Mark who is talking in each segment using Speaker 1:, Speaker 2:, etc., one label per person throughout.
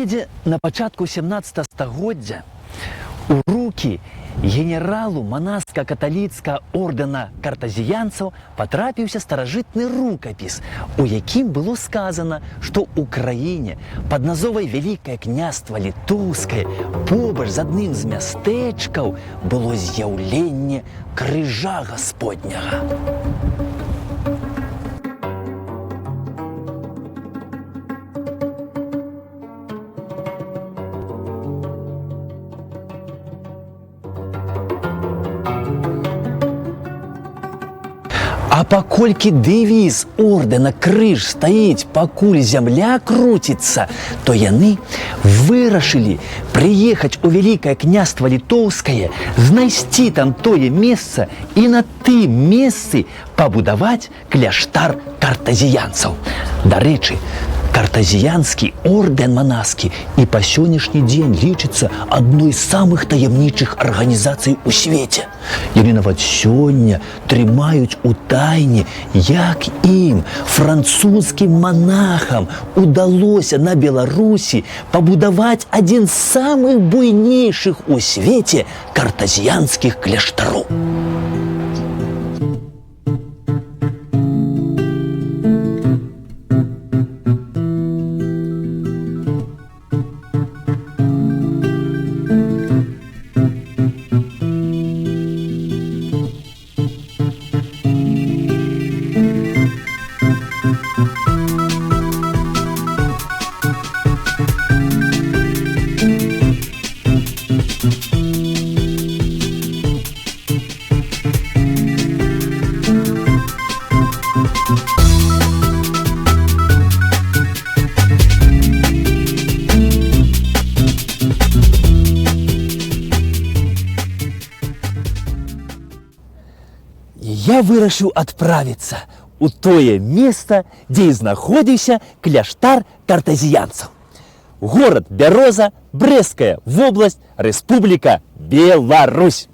Speaker 1: Недзе на пачатку 17 стагоддзя у рукі генералу манаска-каталіцкага ордэна картазіянцаў патрапіўся старажытны рукапіс, у якім было сказано, што ў краіне пад назвай Вялікае княства Літоўскае побач з адным з мястэчкаў было з'яўленне крыжа Гасподняга. А паколькі дэвіз ордэна крыж стаіць, пакуль зямля круціцца, то яны вырашылі прыехаць у Вялікае княства Літоўскае, знайсці там тое месца і на тым месцы пабудаваць кляштар картазіянцаў. Дарэчы, картазіянскі ордэн манаскі і па сённяшні дзень лічыцца адной з самых таямнічых арганізацый у свеце. Яны нават сёння трымаюць у тайне, як ім, французскім манахам, удалося на Беларусі пабудаваць адзін з самых буйнейшых у свеце картазіянскіх кляштароў. Я вырашыў адправіцца ў тое месца, дзе і знаходзіўся кляштар картазіянцаў. Горад Бяроза, Брэсцкая вобласць, Рэспубліка Беларусь.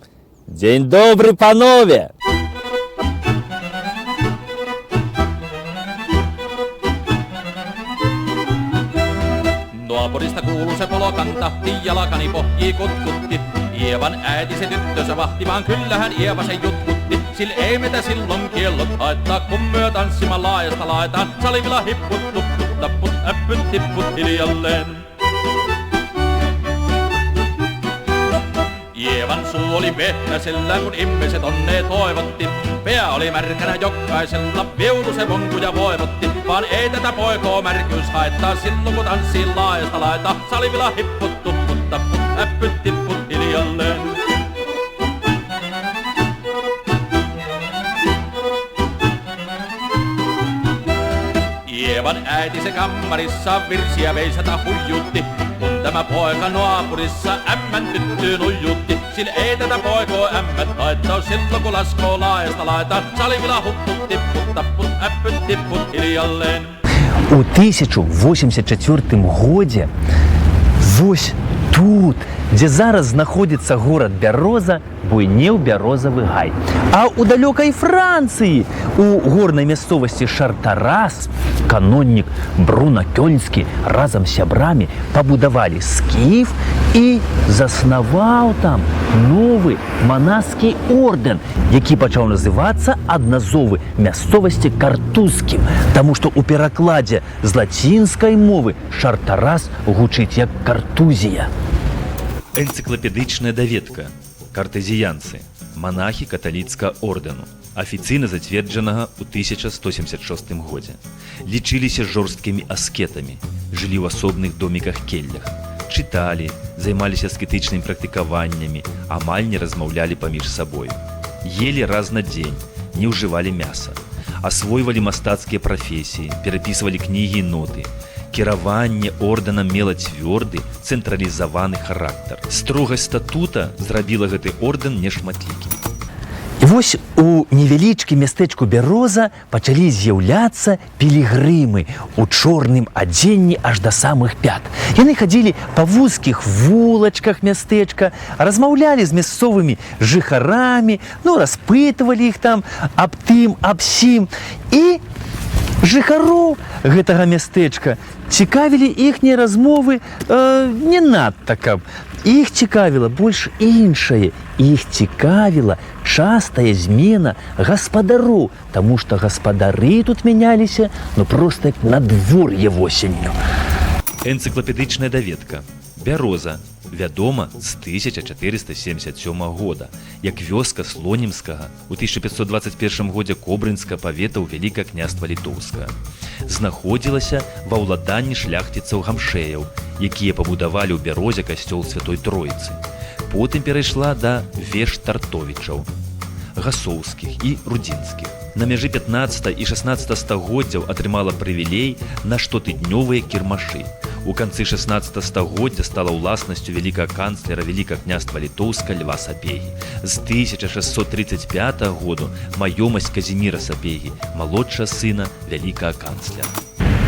Speaker 1: Дзень добры, панове!
Speaker 2: Naapurista kuuluu se polokanta, jalkani pohjii kutkutti. Ievan äiti se tyttönsä vahtimaan, kyllähän Ieva se jutkutti. Sillä ei meitä silloin kiellot haittaa, kun myö tanssimaan laajasta laitaan. Salivilla hipput, tupput, tapput, äppyt, tipput hiljalleen. Ievan suu oli pehmäisellä, kun ihmiset onnea toivotti. Pää oli märkänä jokaisella, viutu se vonkuja voivotti. Vaan ei tätä poikoo märkyys haittaa, silloin kun tanssii laajasta laitaa. Salivilla hipput, tupput, tapput, äppyt, tipput hiljalleen. Ievan äiti se kammarissa virsiä veisata huijutti. Kun tämä poika naapurissa ämmän tyttyyn ujutti. Sillä ei tätä poikoo ämmät haittaa, silloin kun laskoo laajasta laitaan. Salivilla hupput, tipput, tapput, äppyt, tipput hiljalleen.
Speaker 1: У 1084 годзе вось тут, дзе зараз знаходзіцца горад Бяроза, буйнеў бярозавы гай. А ў далёкай Францыі, у горнай мясцовасці Шартарас, каноннік Бруно Кёльнскі разам з сябрамі пабудавалі скіф і заснаваў там новы манаскі ордэн, які пачаў называцца ад назвы мясцовасці Картузскім, таму што ў перакладзе з лацінскай мовы Шартарас гучыць як Картузія.
Speaker 3: Энцыклапедычная даведка. Картазіянцы. Манахі каталіцкага ордэну. Афіцыйна зацверджанага ў 1176 годзе. Лічыліся жорсткімі аскетамі. Жылі ў асобных доміках-келлях. Чыталі, займаліся аскетычнымі практыкаваннямі, амаль не размаўлялі паміж сабой. Елі раз на дзень, не ўжывалі мяса. Асвойвалі мастацкія прафесіі, перапісвалі кнігі і ноты. Кіраванне ордэнам мела цвёрды, цэнтралізаваны характар. Строгасць статута зрабіла гэты ордэн нешматлікім.
Speaker 1: І вось у невялічкім мястэчку Бяроза пачалі з'яўляцца пілігрымы ў чорным адзенні аж да самых пят. Яны хадзілі па вузкіх вулачках мястэчка, размаўлялі з мясцовымі жыхарамі, распытвалі іх там аб тым, аб сім і Жыхароў гэтага мястэчка цікавілі іхнія размовы не надта каб. Іх цікавіла больш іншае. Іх цікавіла частая змена гаспадароў, таму што гаспадары тут мяняліся, ну проста як надвор'е восенню.
Speaker 3: Энцыклапедычная даведка. Бяроза вядома з 1477 года, як вёска Слонімскага у 1521 годзе Кобрынска павета ў Вялікае княства Літоўскае. Знаходзілася ва ўладанні шляхціцаў гамшэяў, якія пабудавалі ў Бярозе касцёл Святой Троіцы. Потым перайшла да вештартовічаў, гасоўскіх і рудзінскіх. На мяжы 15 і 16 стагоддзяў атрымала прывілей на штотыднёвыя кірмашы. У канцы 16 стагоддзя стала ўласнасцю вялікага канцлера Вялікага княства Літоўска Льва Сапегі. З 1635 году маёмасць Казіміра Сапегі, малодшага сына вялікага канцлера.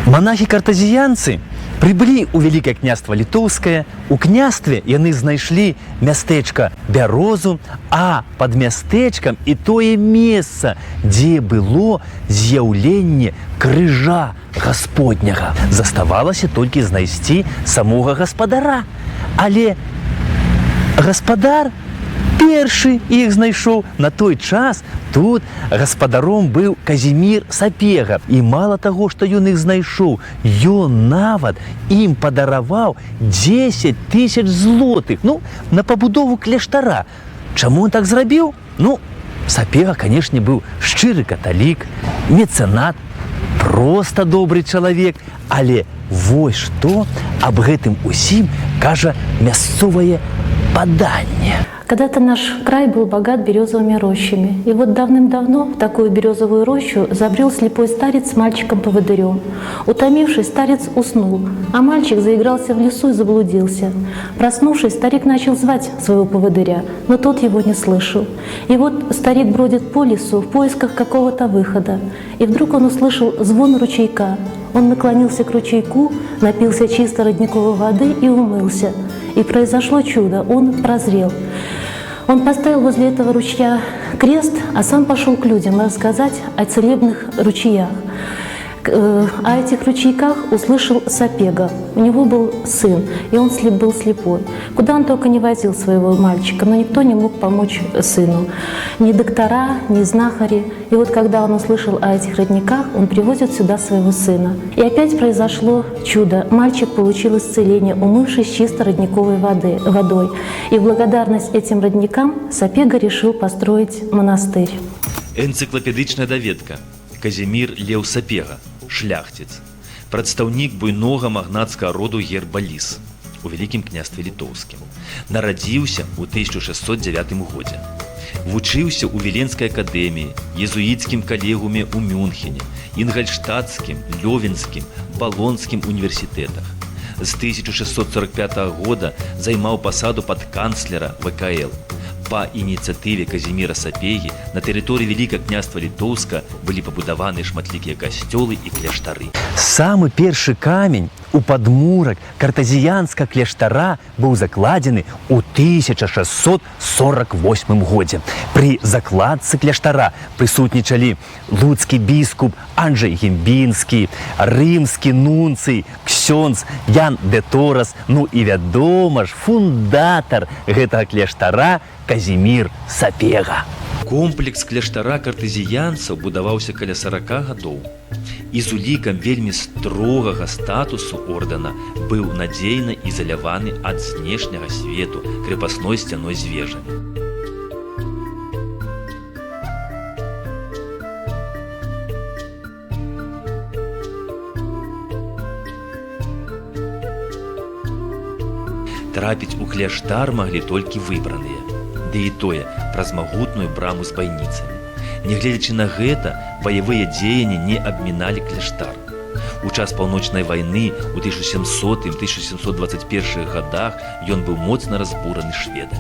Speaker 1: Манахі-картазіянцы прыбылі ў Вялікае княства Літоўскае. У княстве яны знайшлі мястэчка Бярозу, а пад мястэчкам і тое месца, дзе было з'яўленне крыжа гасподняга. Заставалася толькі знайсці самога гаспадара. Але гаспадар першы іх знайшоў. На той час тут гаспадаром быў Казімір Сапега. І мала таго, што ён іх знайшоў, ён нават ім падараваў 10 000 злотых, на пабудову кляштара. Чаму он так зрабіў? Сапега, канешне, быў шчыры каталік, мецэнат, проста добры чалавек. Але вось што аб гэтым усім кажа мясцовае паданне.
Speaker 4: Когда-то наш край был богат березовыми рощами. И вот давным-давно в такую березовую рощу забрел слепой старец с мальчиком-поводырем. Утомившись, старец уснул, а мальчик заигрался в лесу и заблудился. Проснувшись, старик начал звать своего поводыря, но тот его не слышал. И вот старик бродит по лесу в поисках какого-то выхода. И вдруг он услышал звон ручейка. Он наклонился к ручейку, напился чистой родниковой воды и умылся. И произошло чудо, он прозрел. Он поставил возле этого ручья крест, а сам пошел к людям рассказать о целебных ручьях. О этих ручейках услышал Сапега. У него был сын, и он был слепой. Куда он только не возил своего мальчика, но никто не мог помочь сыну. Ни доктора, ни знахари. И вот когда он услышал о этих родниках, он привозит сюда своего сына. И опять произошло чудо. Мальчик получил исцеление, умывшись чисто родниковой водой. И в благодарность этим родникам Сапега решил построить монастырь.
Speaker 3: Энцыклапедычная даведка. Казімір Леў Сапега, шляхціц, прадстаўнік буйнога магнацкага роду Герба-Ліс у Вялікім княстве Літоўскім. Нарадзіўся ў 1609 годзе. Вучыўся ў Віленскай акадэміі, езуіцкім калегіуме ў Мюнхене, Інгальштадтскім, Лёвенскім, Балонскім універсітэтах. З 1645 года займаў пасаду падканцлера ВКЛ. Па ініцыятыве Казіміра Сапегі на тэрыторыі Вялікага княства Літоўска былі пабудаваны шматлікія касцёлы і кляштары.
Speaker 1: Самы першы камень у падмурак картазіянскага кляштара быў закладзены ў 1648 годзе. Пры закладцы кляштара прысутнічалі луцкі біскуп Анджэй Гембінскі, рымскі нунцый, ксёндз Ян де Торас, і вядома ж, фундатар гэтага кляштара Казімір Сапега.
Speaker 3: Комплекс кляштара картазіянцаў будаваўся каля 40 гадоў. І з улікам вельмі строгага статусу ордэна быў надзейна ізаляваны ад знешняга свету крэпасной сцяной з вежамі. Трапіць у кляштар маглі толькі выбраныя, ды і тое праз магутную браму з байніцамі. Нягледзячы на гэта, баявыя дзеянні не абміналі кляштар. У час паўночнай вайны ў 1700-1721 гадах ён быў моцна разбураны шведамі.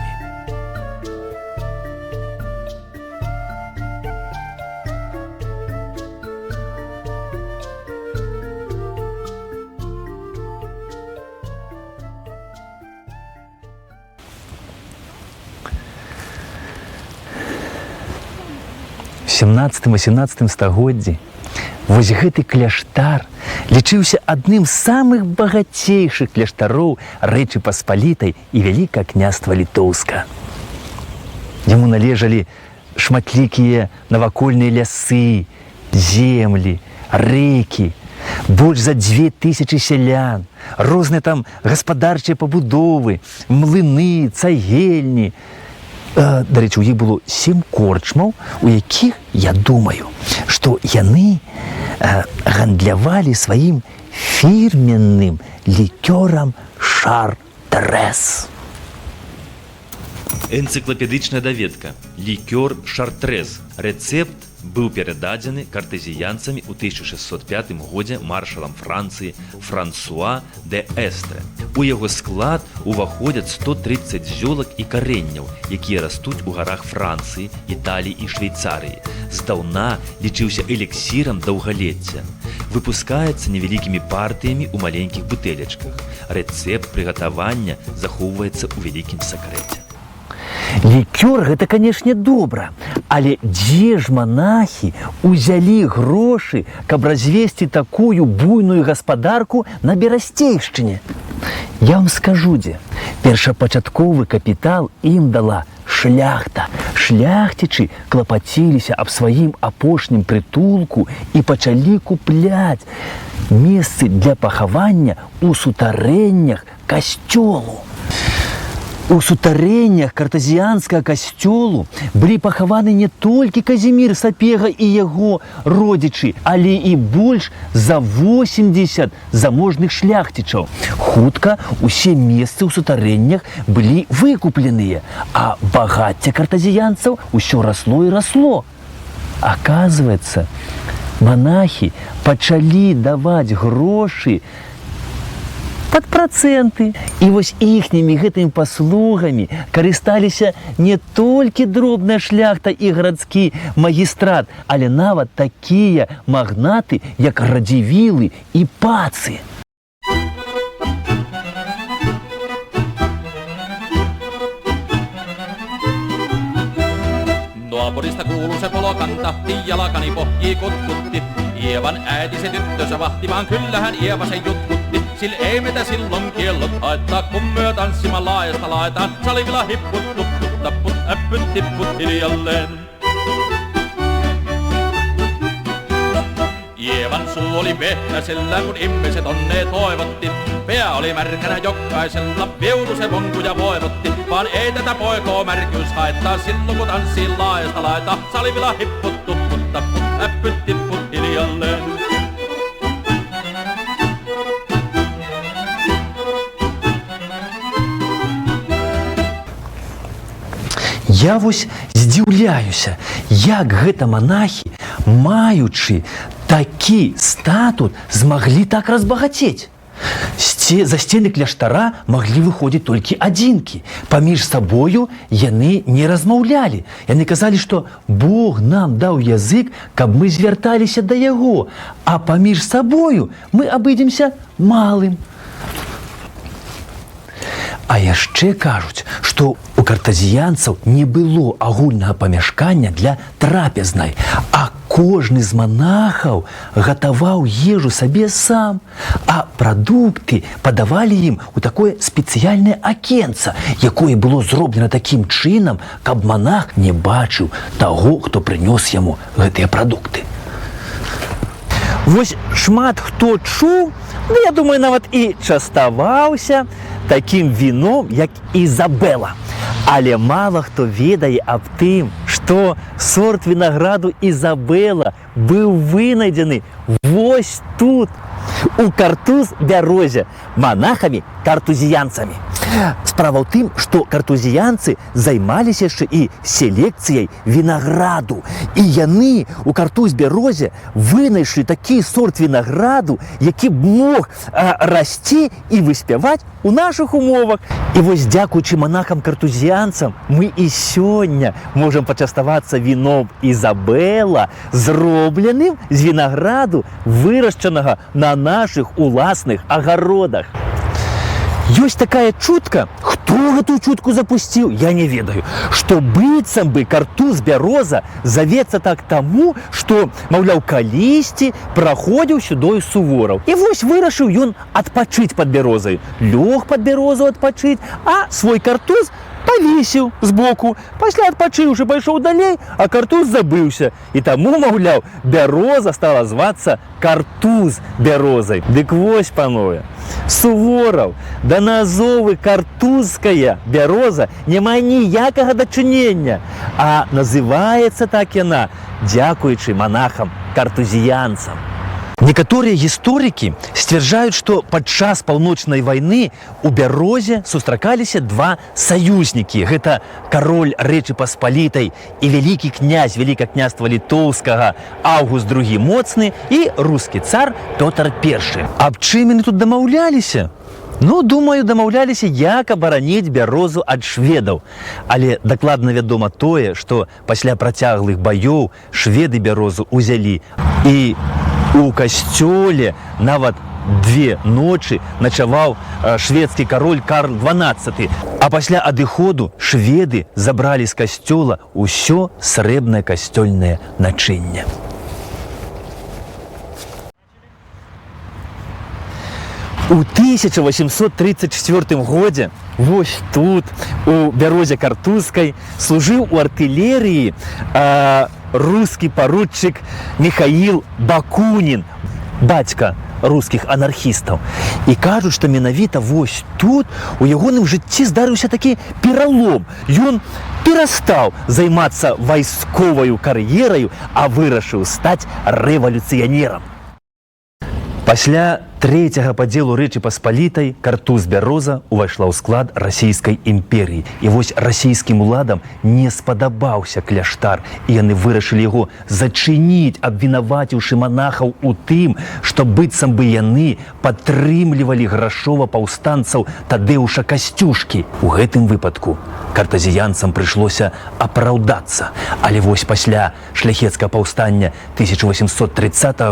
Speaker 1: У 17-18 стагоддзі Вось гэты кляштар лічыўся адным з самых багацейшых кляштароў Рэчы Паспалітай і Вялікага княства Літоўска. Яму належалі шматлікія навакольныя лясы, землі, рэкі, больш за 2000 сялян, розныя там гаспадарчыя пабудовы, млыны, цагельні. Дарэчы, у іх было 7 корчмаў, у якіх, я думаю, што яны гандлявалі сваім фірменным лікёрам «Шартрез».
Speaker 3: Энцыклапедычная даведка. Лікёр «Шартрез». Рэцэпт быў перададзены картэзіянцамі ў 1605 годзе маршалам Францыі Франсуа де Эстре. У яго склад уваходзяць 130 зёлак і карэнняў, якія растуць у гарах Францыі, Італіі і Швейцарыі. Здаўна лічыўся эліксірам даўгалецця. Выпускаецца невялікімі партыямі ў маленькіх бутэлечках. Рэцэпт прыгатавання захоўваецца ў вялікім сакрэце.
Speaker 1: Лікёр гэта, канешне, добра, але дзе ж манахі узялі грошы, каб развесці такую буйную гаспадарку на Берасцейшчыне? Я вам скажу, дзе. Першапачатковы капітал ім дала шляхта. Шляхцічы клапаціліся аб сваім апошнім прытулку і пачалі купляць месцы для пахавання ў сутарэннях касцёлу. У сутарэннях картэзіянскага касцёлу былі пахаваны не толькі Казімір Сапега і яго родзічы, але і больш за 80 заможных шляхцічаў. Хутка усе месцы ў сутарэннях былі выкупленыя, а багацце картэзіянцаў усё расло і расло. Аказваецца, манахі пачалі даваць грошы пад працэнты. І вось іхнімі гэтымі паслугамі карысталіся не толькі дробная шляхта і гарадскі магістрат, але нават такія магнаты, як Радзівілы і Пацы.
Speaker 2: Naapurista kuuluu se polokanta, jalkani pohjii kutkutti. Ievan äiti se tyttönsä vahti, vaan kyllähän Ieva se jutkutti. Sillä ei meitä silloin kiellot haittaa, kun myö tanssimaan laajasta laitaan. Salivilla hipput, tupput, tapput, äppyt, tipput hiljalleen. Ievan suu oli vehnäsellä, kun ihmiset onnea toivotti. Pää oli märkänä jokaisella, viudu se vonkuja voivotti. Vaan ei tätä poikoo märkyys haittaa, silloin kun tanssii laajasta laitaa. Salivilla hipput, tupput, tapput, äppyt, tipput hiljalleen.
Speaker 1: Я вось здзіўляюся, як гэта манахі, маючы такі статут, змаглі так разбагацець. За сцены кляштара маглі выходзіць толькі адзінкі. Паміж сабою яны не размаўлялі. Яны казалі, што Бог нам даў язык, каб мы звярталіся да яго, а паміж сабою мы абыдземся малым. А яшчэ кажуць, што у картэзіянцаў не было агульнага памяшкання для трапезнай, а кожны з манахаў гатаваў ежу сабе сам, а прадукты падавалі ім у такое спецыяльнае акенца, якое было зроблена такім чынам, каб манах не бачыў таго, хто прынёс яму гэтыя прадукты. Вось шмат хто чуў, я думаю, нават і частаваўся такім віном, як Ізабела. Але мала хто ведае аб тым, што сорт вінаграду Ізабела быў вынайдзены вось тут, у Картуз-Бярозе, манахамі-картузіянцамі. Справа ў тым, што картузіянцы займаліся яшчэ і селекцыяй вінаграду. І яны у Картуз-Бярозе вынайшлі такі сорт вінаграду, які б мог расці і выспяваць у нашых умовах. І вось дзякуючы манахам-картузіянцам мы і сёння можам пачаставацца віном Ізабела, зробленым з вінаграду, вырашчанага на нашых уласных агародах. Ёсць такая чутка, хто Хто гэтую чутку запусціў, я не ведаю. Што быццам бы картуз бяроза завецца так таму, што, маўляў, калісьці праходзіў сюдою Сувораў. І вось вырашыў ён адпачыць пад бярозай. Лёг пад бярозу адпачыць, а свой картуз павесіў збоку. Пасля адпачыўшы, пайшоў далей, а картуз забыўся. І таму, маўляў, бяроза стала звацца картуз бярозай. Дык вось, панове, Сувораў да назовы картузская бяроза не мае ніякага дачынення, а называецца так яна дзякуючы манахам-картузіянцам. Некаторыя гісторыкі сцвярджаюць, што падчас паўночнай вайны у бярозе сустракаліся два саюзнікі. Гэта кароль Рэчы Паспалітай і вялікі князь Велікакняства Літоўскага Аўгуст II Моцны і рускі цар Пётр I. Аб чым яны тут дамаўляліся? Ну, думаю, дамаўляліся, як абараніць бярозу ад шведаў. Але дакладна вядома тое, што пасля працяглых баёў шведы бярозу ўзялі. І у касцёле нават 2 ночы начаваў шведскі кароль Карл XII. А пасля адыходу шведы забралі з касцёла ўсё срэбнае касцёльнае начынне. У 1834 годзе вось тут, у бярозе картузскай, служыў у артылерыі рускі паруччык Михаил Бакунин, бацька рускіх анархістаў. І кажуць, што менавіта вось тут у ягоным жыцці здарыўся такі пералом. Ён перастаў займацца вайсковаю кар'ераю, а вырашыў стаць рэвалюцыянерам. Пасля трэцяга падзелу Рэчы Паспалітай картуз бяроза ўвайшла ў склад расійскай імперіі. І вось расійскім уладам не спадабаўся кляштар, і яны вырашылі яго зачыніць, абвінаваціўшы манахаў у тым, што быццам бы яны падтрымлівалі грашова паўстанцаў Тадэуша Касцюшкі. У гэтым выпадку картазіянцам прыйшлося апраўдацца. Але вось пасля шляхецкага паўстання 1830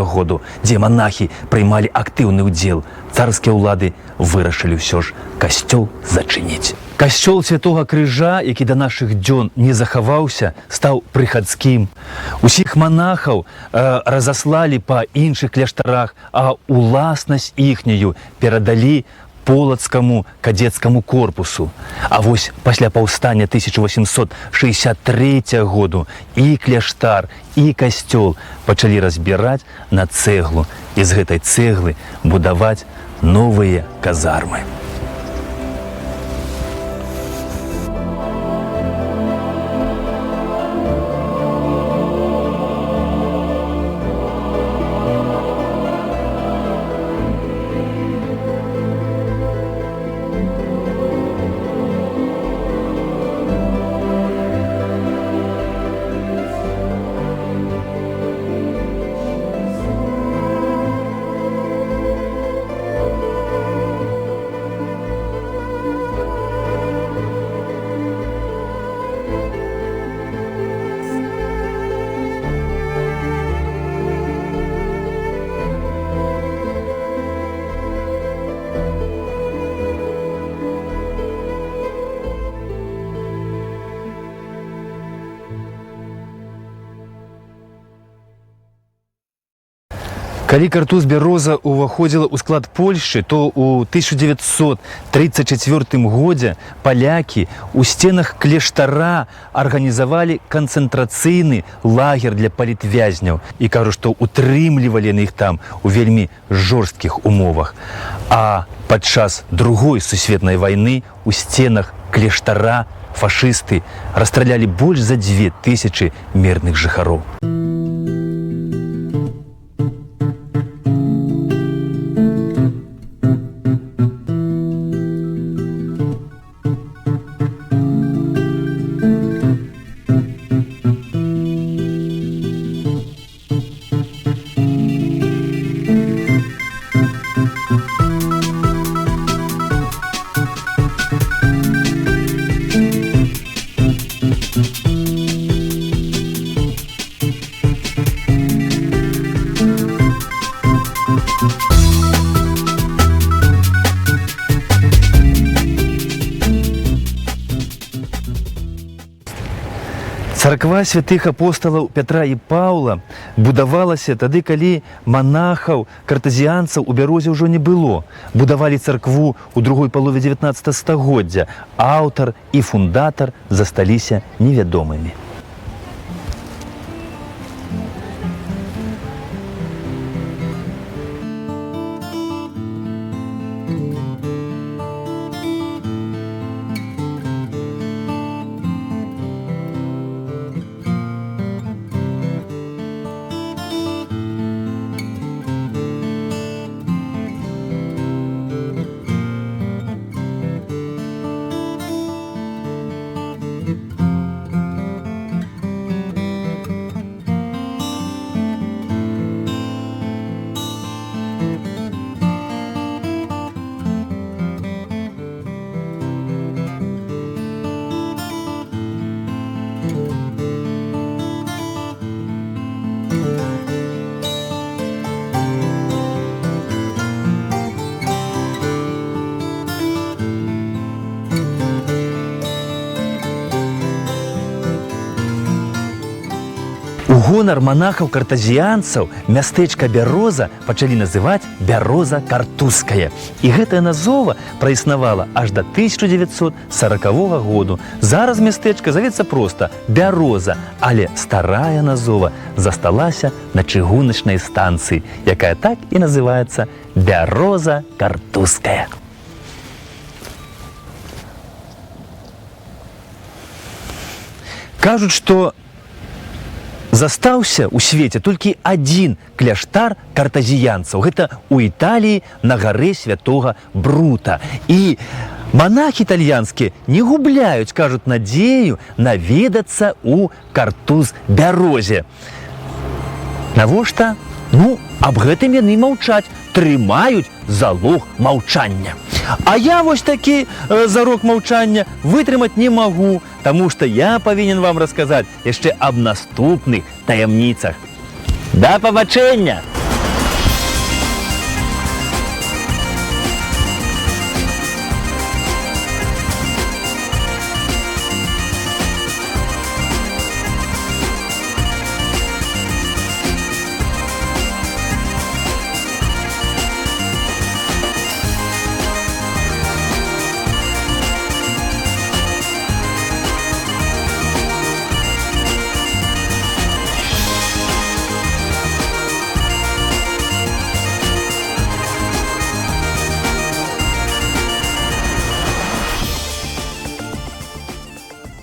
Speaker 1: году, дзе манахі прымалі актыўны удзел, царскія ўлады вырашылі ўсё ж касцёл зачыніць. Касцёл Святога Крыжа, які да нашых дзён не захаваўся, стаў прыхадскім. Усіх манахаў разаслалі па іншых кляштарах, а уласнасць іхнюю перадалі полацкаму кадецкаму корпусу. А вось пасля паўстання 1863 году і кляштар, і касцёл пачалі разбіраць на цэглу і з гэтай цэглы будаваць новыя казармы. Калі картуз бяроза ўваходзіла ў склад Польшчы, то ў 1934 годзе палякі ў сценах кляштара арганізавалі канцэнтрацыйны лагер для палітвязняў і кажуць, што утрымлівалі яны іх там у вельмі жорсткіх умовах. А падчас Другой сусветнай вайны ў сценах кляштара фашысты расстралялі больш за 2000 мірных жыхароў. Царква святых апостолаў Пятра і Паўла будавалася тады, калі манахаў, картазіянцаў у Бярозе ўжо не было. Будавалі царкву ў другой палове 19 стагоддзя. Аўтар і фундатар засталіся невядомымі. У гонар манахаў-картазіянцаў мястэчка Бяроза пачалі называць Бяроза Картузская. І гэтая назова праіснавала аж да 1940 году. Зараз мястэчка завецца проста Бяроза, але старая назова засталася на чыгуначнай станцыі, якая так і называецца Бяроза Картузская. Кажуць, што застаўся ў свеце толькі адзін кляштар картазіянцаў. Гэта ў Італіі на гары святога Брута. І манахі італьянскія не губляюць, кажуць, надзею наведацца ў Картуз-Бярозе. Навошта? Ну, аб гэтым яны маўчаць, трымаюць залог маўчання. А я вось такі зарок маўчання вытрымаць не магу, таму што я павінен вам расказаць яшчэ аб наступных таямніцах. Да пабачэння!